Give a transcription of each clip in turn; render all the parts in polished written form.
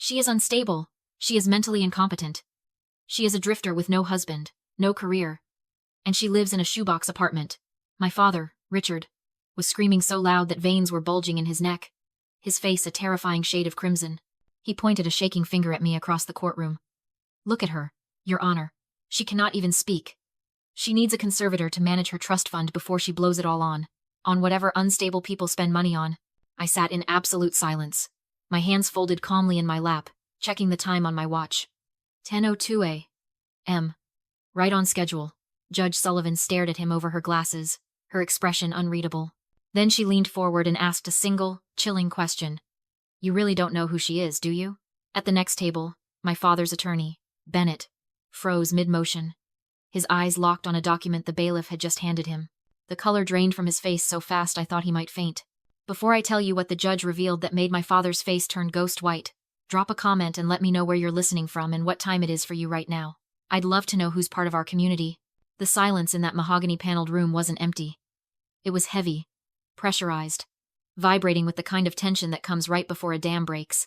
She is unstable. She is mentally incompetent. She is a drifter with no husband, no career. And she lives in a shoebox apartment. My father, Richard, was screaming so loud that veins were bulging in his neck, his face a terrifying shade of crimson. He pointed a shaking finger at me across the courtroom. Look at her, Your Honor. She cannot even speak. She needs a conservator to manage her trust fund before she blows it all on whatever unstable people spend money on. I sat in absolute silence, my hands folded calmly in my lap, checking the time on my watch. 10:02 a.m. Right on schedule. Judge Sullivan stared at him over her glasses, her expression unreadable. Then she leaned forward and asked a single, chilling question. You really don't know who she is, do you? At the next table, my father's attorney, Bennett, froze mid-motion. His eyes locked on a document the bailiff had just handed him. The color drained from his face so fast I thought he might faint. Before I tell you what the judge revealed that made my father's face turn ghost white, drop a comment and let me know where you're listening from and what time it is for you right now. I'd love to know who's part of our community. The silence in that mahogany-paneled room wasn't empty. It was heavy, pressurized, vibrating with the kind of tension that comes right before a dam breaks.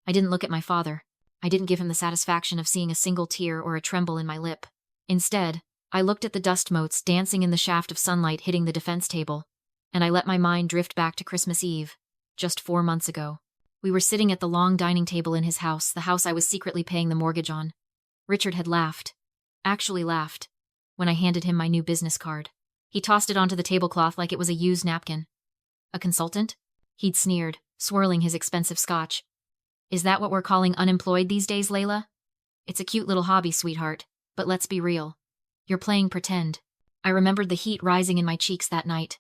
I didn't look at my father. I didn't give him the satisfaction of seeing a single tear or a tremble in my lip. Instead, I looked at the dust motes dancing in the shaft of sunlight hitting the defense table, and I let my mind drift back to Christmas Eve, just 4 months ago. We were sitting at the long dining table in his house, the house I was secretly paying the mortgage on. Richard had laughed, actually laughed, when I handed him my new business card. He tossed it onto the tablecloth like it was a used napkin. A consultant? He'd sneered, swirling his expensive scotch. Is that what we're calling unemployed these days, Layla? It's a cute little hobby, sweetheart, but let's be real. You're playing pretend. I remembered the heat rising in my cheeks that night.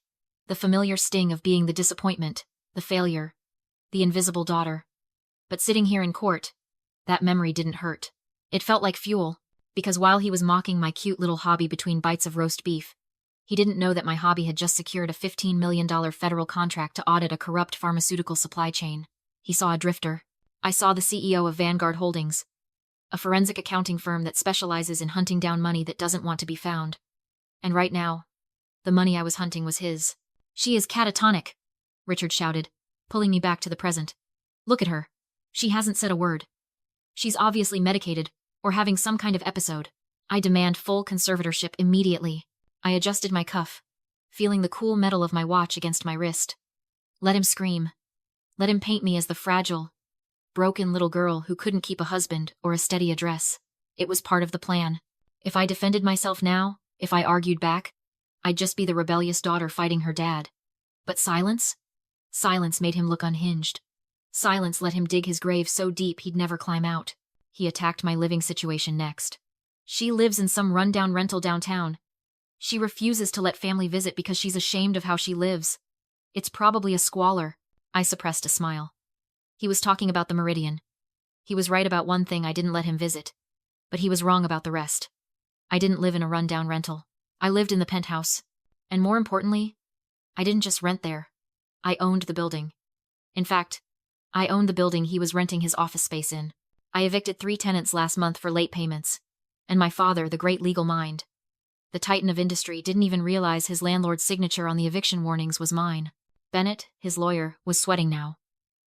The familiar sting of being the disappointment, the failure, the invisible daughter. But sitting here in court, that memory didn't hurt. It felt like fuel, because while he was mocking my cute little hobby between bites of roast beef, he didn't know that my hobby had just secured a $15 million federal contract to audit a corrupt pharmaceutical supply chain. He saw a drifter. I saw the CEO of Vanguard Holdings, a forensic accounting firm that specializes in hunting down money that doesn't want to be found. And right now, the money I was hunting was his. She is catatonic, Richard shouted, pulling me back to the present. Look at her. She hasn't said a word. She's obviously medicated, or having some kind of episode. I demand full conservatorship immediately. I adjusted my cuff, feeling the cool metal of my watch against my wrist. Let him scream. Let him paint me as the fragile, broken little girl who couldn't keep a husband or a steady address. It was part of the plan. If I defended myself now, if I argued back, I'd just be the rebellious daughter fighting her dad. But silence? Silence made him look unhinged. Silence let him dig his grave so deep he'd never climb out. He attacked my living situation next. She lives in some rundown rental downtown. She refuses to let family visit because she's ashamed of how she lives. It's probably a squalor. I suppressed a smile. He was talking about the Meridian. He was right about one thing: I didn't let him visit. But he was wrong about the rest. I didn't live in a rundown rental. I lived in the penthouse. And more importantly, I didn't just rent there. I owned the building. In fact, I owned the building he was renting his office space in. I evicted 3 tenants last month for late payments. And my father, the great legal mind, the titan of industry, didn't even realize his landlord's signature on the eviction warnings was mine. Bennett, his lawyer, was sweating now.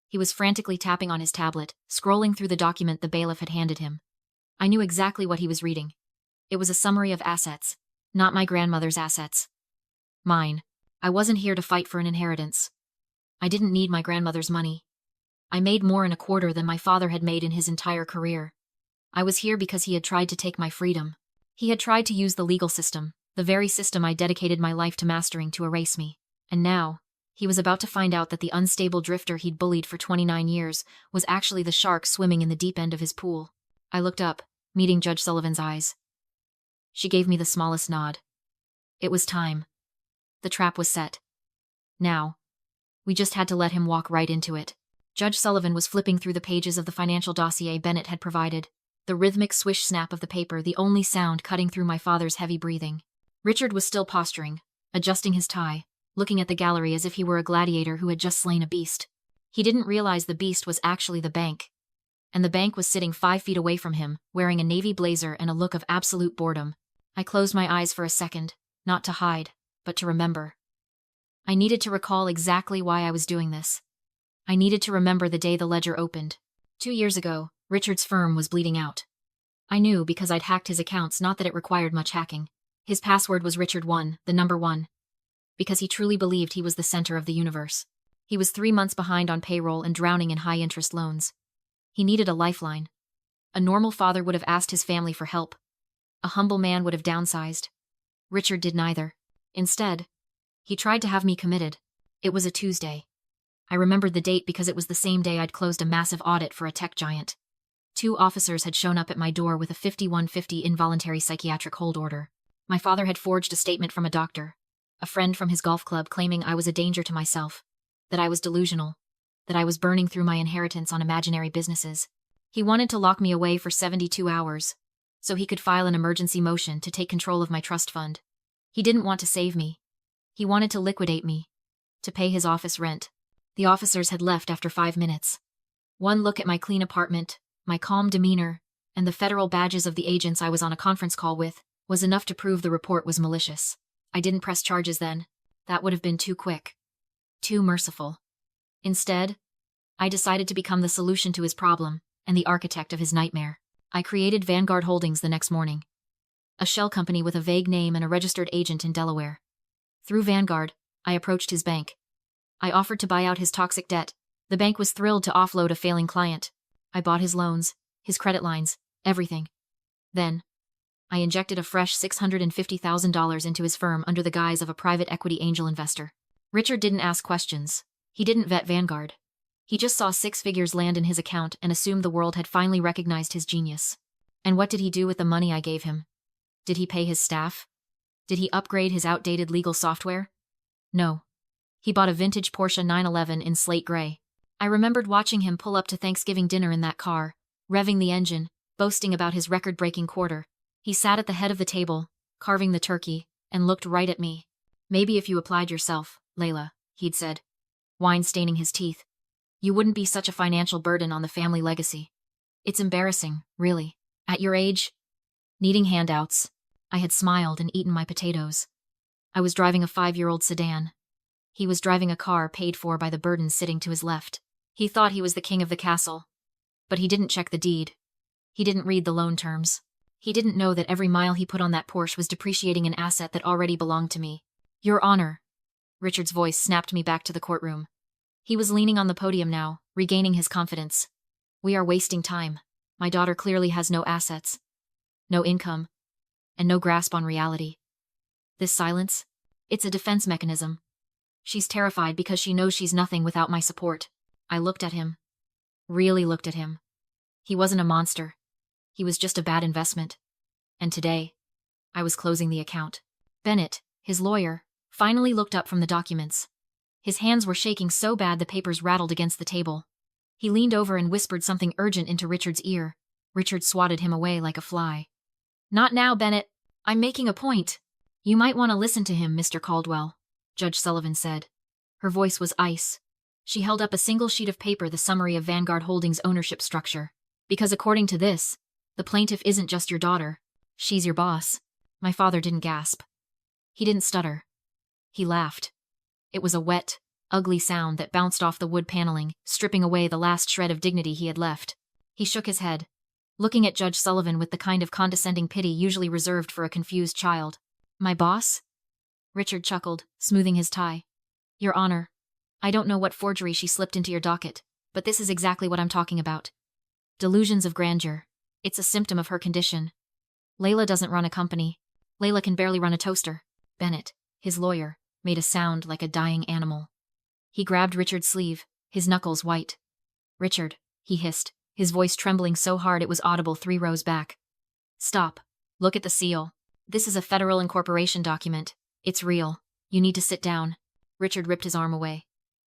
He was frantically tapping on his tablet, scrolling through the document the bailiff had handed him. I knew exactly what he was reading. It was a summary of assets, not my grandmother's assets. Mine. I wasn't here to fight for an inheritance. I didn't need my grandmother's money. I made more in a quarter than my father had made in his entire career. I was here because he had tried to take my freedom. He had tried to use the legal system, the very system I dedicated my life to mastering, to erase me. And now, he was about to find out that the unstable drifter he'd bullied for 29 years was actually the shark swimming in the deep end of his pool. I looked up, meeting Judge Sullivan's eyes. She gave me the smallest nod. It was time. The trap was set. Now, we just had to let him walk right into it. Judge Sullivan was flipping through the pages of the financial dossier Bennett had provided, the rhythmic swish snap of the paper the only sound cutting through my father's heavy breathing. Richard was still posturing, adjusting his tie, looking at the gallery as if he were a gladiator who had just slain a beast. He didn't realize the beast was actually the bank. And the bank was sitting 5 feet away from him, wearing a navy blazer and a look of absolute boredom. I closed my eyes for a second, not to hide, but to remember. I needed to recall exactly why I was doing this. I needed to remember the day the ledger opened. 2 years ago, Richard's firm was bleeding out. I knew because I'd hacked his accounts, not that it required much hacking. His password was Richard1, the number 1. Because he truly believed he was the center of the universe. He was 3 months behind on payroll and drowning in high-interest loans. He needed a lifeline. A normal father would have asked his family for help. A humble man would have downsized. Richard did neither. Instead, he tried to have me committed. It was a Tuesday. I remembered the date because it was the same day I'd closed a massive audit for a tech giant. 2 officers had shown up at my door with a 5150 involuntary psychiatric hold order. My father had forged a statement from a doctor, a friend from his golf club, claiming I was a danger to myself, that I was delusional, that I was burning through my inheritance on imaginary businesses. He wanted to lock me away for 72 hours, so he could file an emergency motion to take control of my trust fund. He didn't want to save me. He wanted to liquidate me, to pay his office rent. The officers had left after 5 minutes. One look at my clean apartment, my calm demeanor, and the federal badges of the agents I was on a conference call with, was enough to prove the report was malicious. I didn't press charges then. That would have been too quick. Too merciful. Instead, I decided to become the solution to his problem and the architect of his nightmare. I created Vanguard Holdings the next morning. A shell company with a vague name and a registered agent in Delaware. Through Vanguard, I approached his bank. I offered to buy out his toxic debt. The bank was thrilled to offload a failing client. I bought his loans, his credit lines, everything. Then, I injected a fresh $650,000 into his firm under the guise of a private equity angel investor. Richard didn't ask questions. He didn't vet Vanguard. He just saw 6 figures land in his account and assumed the world had finally recognized his genius. And what did he do with the money I gave him? Did he pay his staff? Did he upgrade his outdated legal software? No. He bought a vintage Porsche 911 in slate gray. I remembered watching him pull up to Thanksgiving dinner in that car, revving the engine, boasting about his record-breaking quarter. He sat at the head of the table, carving the turkey, and looked right at me. "Maybe if you applied yourself, Layla," he'd said, wine staining his teeth, "you wouldn't be such a financial burden on the family legacy. It's embarrassing, really. At your age, needing handouts." I had smiled and eaten my potatoes. I was driving a 5-year-old sedan. He was driving a car paid for by the burden sitting to his left. He thought he was the king of the castle. But he didn't check the deed. He didn't read the loan terms. He didn't know that every mile he put on that Porsche was depreciating an asset that already belonged to me. "Your Honor." Richard's voice snapped me back to the courtroom. He was leaning on the podium now, regaining his confidence. "We are wasting time. My daughter clearly has no assets, no income, and no grasp on reality. This silence, it's a defense mechanism. She's terrified because she knows she's nothing without my support." I looked at him. Really looked at him. He wasn't a monster. He was just a bad investment. And today, I was closing the account. Bennett, his lawyer, finally looked up from the documents. His hands were shaking so bad the papers rattled against the table. He leaned over and whispered something urgent into Richard's ear. Richard swatted him away like a fly. "Not now, Bennett. I'm making a point." "You might want to listen to him, Mr. Caldwell," Judge Sullivan said. Her voice was ice. She held up a single sheet of paper, the summary of Vanguard Holdings' ownership structure. "Because according to this, the plaintiff isn't just your daughter. She's your boss." My father didn't gasp. He didn't stutter. He laughed. It was a wet, ugly sound that bounced off the wood paneling, stripping away the last shred of dignity he had left. He shook his head, looking at Judge Sullivan with the kind of condescending pity usually reserved for a confused child. "My boss?" Richard chuckled, smoothing his tie. "Your Honor, I don't know what forgery she slipped into your docket, but this is exactly what I'm talking about. Delusions of grandeur. It's a symptom of her condition. Layla doesn't run a company. Layla can barely run a toaster." Bennett, his lawyer, made a sound like a dying animal. He grabbed Richard's sleeve, his knuckles white. "Richard," he hissed, his voice trembling so hard it was audible 3 rows back. "Stop. Look at the seal. This is a federal incorporation document. It's real. You need to sit down." Richard ripped his arm away.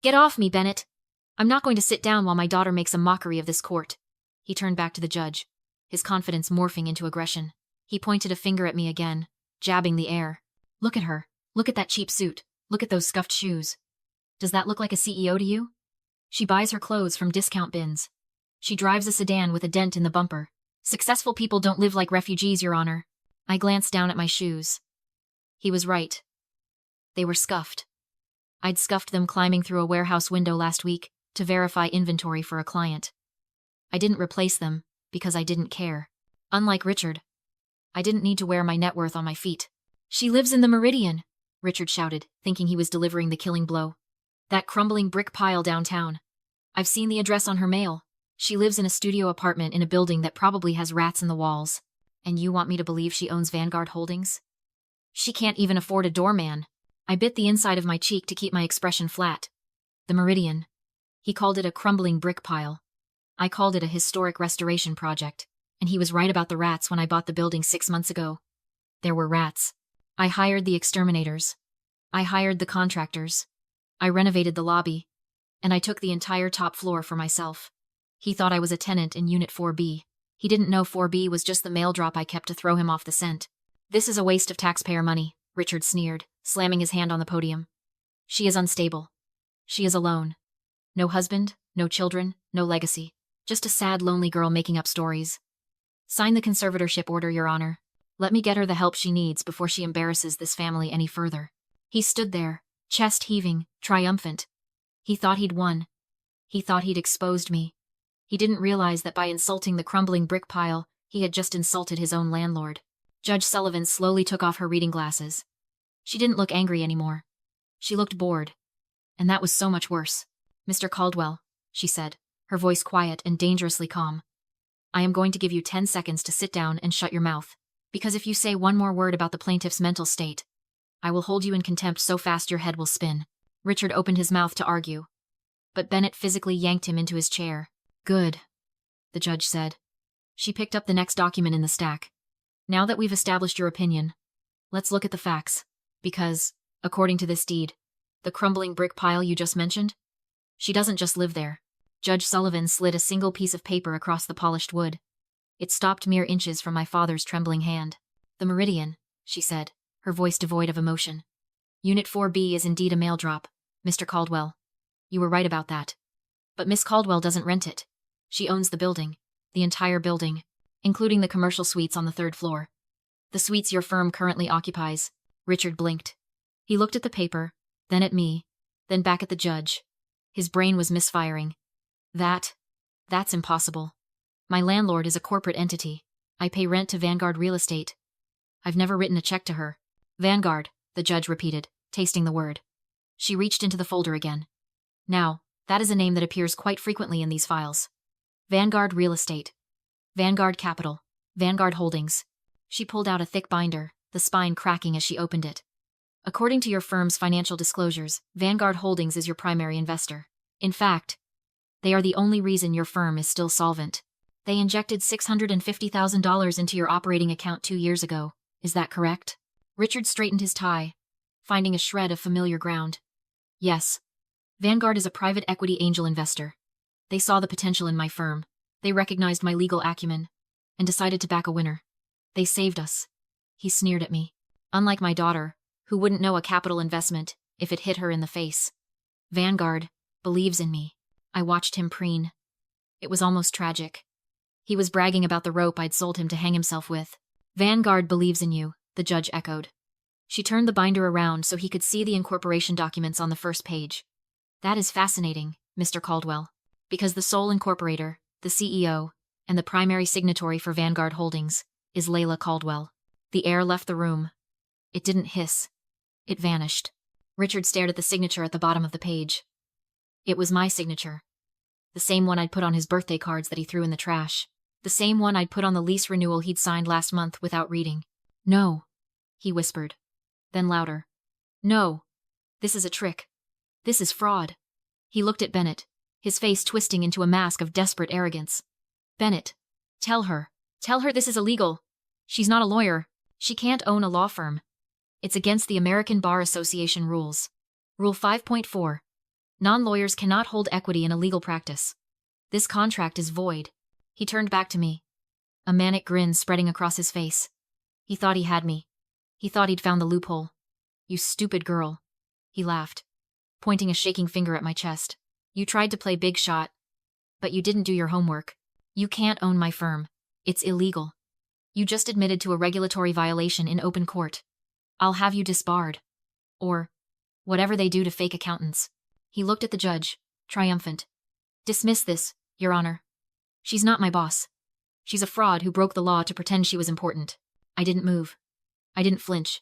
"Get off me, Bennett. I'm not going to sit down while my daughter makes a mockery of this court." He turned back to the judge, his confidence morphing into aggression. He pointed a finger at me again, jabbing the air. "Look at her. Look at that cheap suit. Look at those scuffed shoes. Does that look like a CEO to you? She buys her clothes from discount bins. She drives a sedan with a dent in the bumper. Successful people don't live like refugees, Your Honor." I glanced down at my shoes. He was right. They were scuffed. I'd scuffed them climbing through a warehouse window last week to verify inventory for a client. I didn't replace them, because I didn't care. Unlike Richard, I didn't need to wear my net worth on my feet. She lives in the Meridian, Richard shouted, thinking he was delivering the killing blow. That crumbling brick pile downtown. I've seen the address on her mail. She lives in a studio apartment in a building that probably has rats in the walls. And you want me to believe she owns Vanguard Holdings? She can't even afford a doorman. I bit the inside of my cheek to keep my expression flat. The Meridian. He called it a crumbling brick pile. I called it a historic restoration project. And he was right about the rats when I bought the building 6 months ago. There were rats. I hired the exterminators. I hired the contractors. I renovated the lobby. And I took the entire top floor for myself. He thought I was a tenant in Unit 4B. He didn't know 4B was just the mail drop I kept to throw him off the scent. This is a waste of taxpayer money, Richard sneered, slamming his hand on the podium. She is unstable. She is alone. No husband, no children, no legacy. Just a sad, lonely girl making up stories. Sign the conservatorship order, Your Honor. Let me get her the help she needs before she embarrasses this family any further. He stood there, chest heaving, triumphant. He thought he'd won. He thought he'd exposed me. He didn't realize that by insulting the crumbling brick pile, he had just insulted his own landlord. Judge Sullivan slowly took off her reading glasses. She didn't look angry anymore. She looked bored. And that was so much worse. Mr. Caldwell, she said, her voice quiet and dangerously calm. I am going to give you 10 seconds to sit down and shut your mouth. Because if you say one more word about the plaintiff's mental state, I will hold you in contempt so fast your head will spin. Richard opened his mouth to argue. But Bennett physically yanked him into his chair. Good, the judge said. She picked up the next document in the stack. Now that we've established your opinion, let's look at the facts. Because, according to this deed, the crumbling brick pile you just mentioned, she doesn't just live there. Judge Sullivan slid a single piece of paper across the polished wood. It stopped mere inches from my father's trembling hand. The Meridian, she said, her voice devoid of emotion. Unit 4B is indeed a mail drop, Mr. Caldwell. You were right about that. But Miss Caldwell doesn't rent it. She owns the building, the entire building, including the commercial suites on the 3rd floor. The suites your firm currently occupies. Richard blinked. He looked at the paper, then at me, then back at the judge. His brain was misfiring. That's impossible. My landlord is a corporate entity. I pay rent to Vanguard Real Estate. I've never written a check to her. Vanguard, the judge repeated, tasting the word. She reached into the folder again. Now, that is a name that appears quite frequently in these files. Vanguard Real Estate. Vanguard Capital. Vanguard Holdings. She pulled out a thick binder, the spine cracking as she opened it. According to your firm's financial disclosures, Vanguard Holdings is your primary investor. In fact, they are the only reason your firm is still solvent. They injected $650,000 into your operating account 2 years ago. Is that correct? Richard straightened his tie, finding a shred of familiar ground. Yes. Vanguard is a private equity angel investor. They saw the potential in my firm. They recognized my legal acumen and decided to back a winner. They saved us. He sneered at me. Unlike my daughter, who wouldn't know a capital investment if it hit her in the face. Vanguard believes in me. I watched him preen. It was almost tragic. He was bragging about the rope I'd sold him to hang himself with. Vanguard believes in you, the judge echoed. She turned the binder around so he could see the incorporation documents on the first page. That is fascinating, Mr. Caldwell, because the sole incorporator, the CEO, and the primary signatory for Vanguard Holdings is Layla Caldwell. The air left the room. It didn't hiss. It vanished. Richard stared at the signature at the bottom of the page. It was my signature. The same one I'd put on his birthday cards that he threw in the trash. The same one I'd put on the lease renewal he'd signed last month without reading. No, he whispered. Then louder. No. This is a trick. This is fraud. He looked at Bennett, his face twisting into a mask of desperate arrogance. Bennett, tell her this is illegal. She's not a lawyer. She can't own a law firm. It's against the American Bar Association rules. Rule 5.4. Non-lawyers cannot hold equity in a legal practice. This contract is void. He turned back to me, a manic grin spreading across his face. He thought he had me. He thought he'd found the loophole. You stupid girl. He laughed, pointing a shaking finger at my chest. You tried to play big shot, but you didn't do your homework. You can't own my firm. It's illegal. You just admitted to a regulatory violation in open court. I'll have you disbarred. Or whatever they do to fake accountants. He looked at the judge, triumphant. Dismiss this, Your Honor. She's not my boss. She's a fraud who broke the law to pretend she was important. I didn't move. I didn't flinch.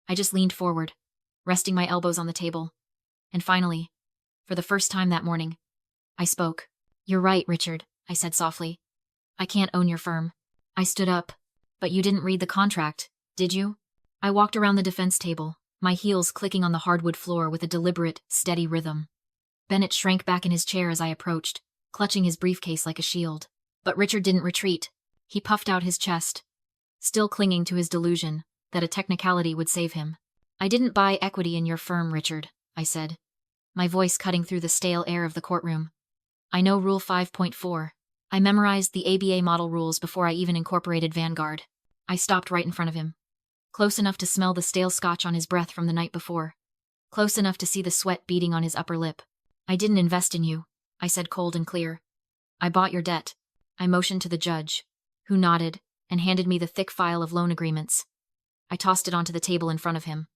I just leaned forward, resting my elbows on the table. And finally, for the first time that morning, I spoke. You're right, Richard, I said softly. I can't own your firm. I stood up. But you didn't read the contract, did you? I walked around the defense table, my heels clicking on the hardwood floor with a deliberate, steady rhythm. Bennett shrank back in his chair as I approached, clutching his briefcase like a shield. But Richard didn't retreat. He puffed out his chest, still clinging to his delusion that a technicality would save him. I didn't buy equity in your firm, Richard, I said, my voice cutting through the stale air of the courtroom. I know Rule 5.4. I memorized the ABA model rules before I even incorporated Vanguard. I stopped right in front of him, close enough to smell the stale scotch on his breath from the night before, close enough to see the sweat beading on his upper lip. I didn't invest in you, I said cold and clear. I bought your debt. I motioned to the judge, who nodded and handed me the thick file of loan agreements. I tossed it onto the table in front of him.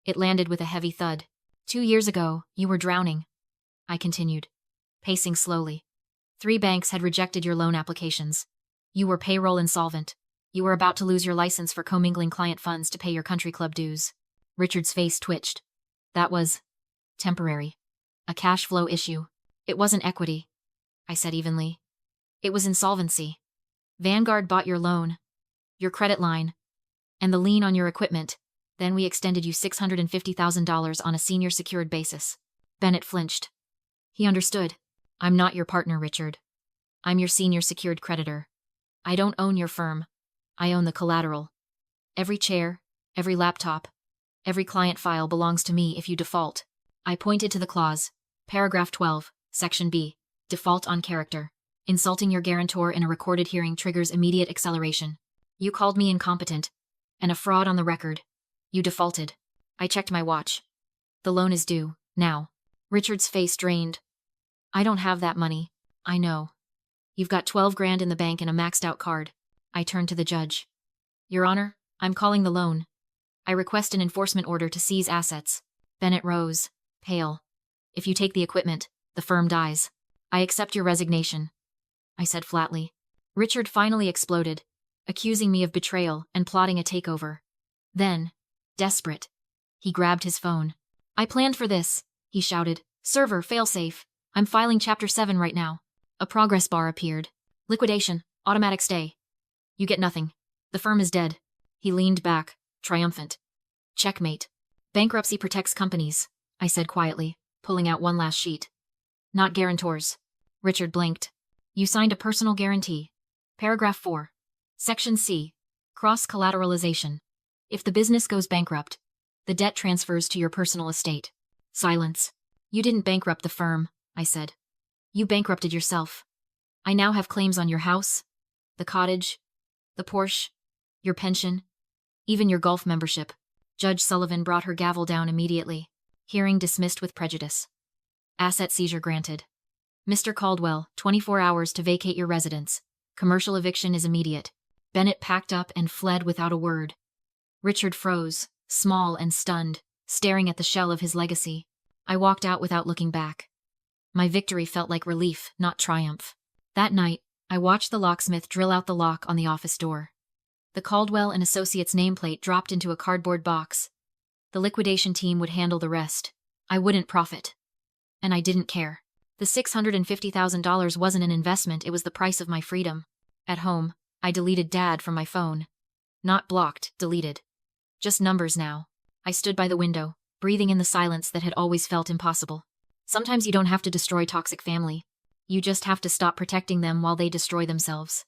It landed with a heavy thud. 2 years ago, you were drowning, I continued, pacing slowly. 3 banks had rejected your loan applications. You were payroll insolvent. You were about to lose your license for commingling client funds to pay your country club dues. Richard's face twitched. That was temporary. A cash flow issue. It wasn't equity, I said evenly. It was insolvency. Vanguard bought your loan, your credit line, and the lien on your equipment. Then we extended you $650,000 on a senior secured basis. Bennett flinched. He understood. I'm not your partner, Richard. I'm your senior secured creditor. I don't own your firm. I own the collateral. Every chair, every laptop, every client file belongs to me if you default. I pointed to the clause. Paragraph 12, Section B. Default on character. Insulting your guarantor in a recorded hearing triggers immediate acceleration. You called me incompetent and a fraud on the record. You defaulted. I checked my watch. The loan is due, now. Richard's face drained. I don't have that money. I know. You've got 12 grand in the bank and a maxed out card. I turned to the judge. Your Honor, I'm calling the loan. I request an enforcement order to seize assets. Bennett rose, pale. If you take the equipment, the firm dies. I accept your resignation, I said flatly. Richard finally exploded, accusing me of betrayal and plotting a takeover. Then, desperate, he grabbed his phone. I planned for this, he shouted. Server, failsafe. I'm filing Chapter 7 right now. A progress bar appeared. Liquidation, automatic stay. You get nothing. The firm is dead. He leaned back, triumphant. Checkmate. Bankruptcy protects companies, I said quietly, pulling out one last sheet. Not guarantors. Richard blinked. You signed a personal guarantee. Paragraph 4. Section C. Cross-collateralization. If the business goes bankrupt, the debt transfers to your personal estate. Silence. You didn't bankrupt the firm, I said. You bankrupted yourself. I now have claims on your house, the cottage, the Porsche, your pension, even your golf membership. Judge Sullivan brought her gavel down immediately. Hearing dismissed with prejudice. Asset seizure granted. Mr. Caldwell, 24 hours to vacate your residence. Commercial eviction is immediate. Bennett packed up and fled without a word. Richard froze, small and stunned, staring at the shell of his legacy. I walked out without looking back. My victory felt like relief, not triumph. That night, I watched the locksmith drill out the lock on the office door. The Caldwell and Associates nameplate dropped into a cardboard box. The liquidation team would handle the rest. I wouldn't profit. And I didn't care. The $650,000 wasn't an investment, it was the price of my freedom. At home, I deleted Dad from my phone. Not blocked, deleted. Just numbers now. I stood by the window, breathing in the silence that had always felt impossible. Sometimes you don't have to destroy toxic family. You just have to stop protecting them while they destroy themselves.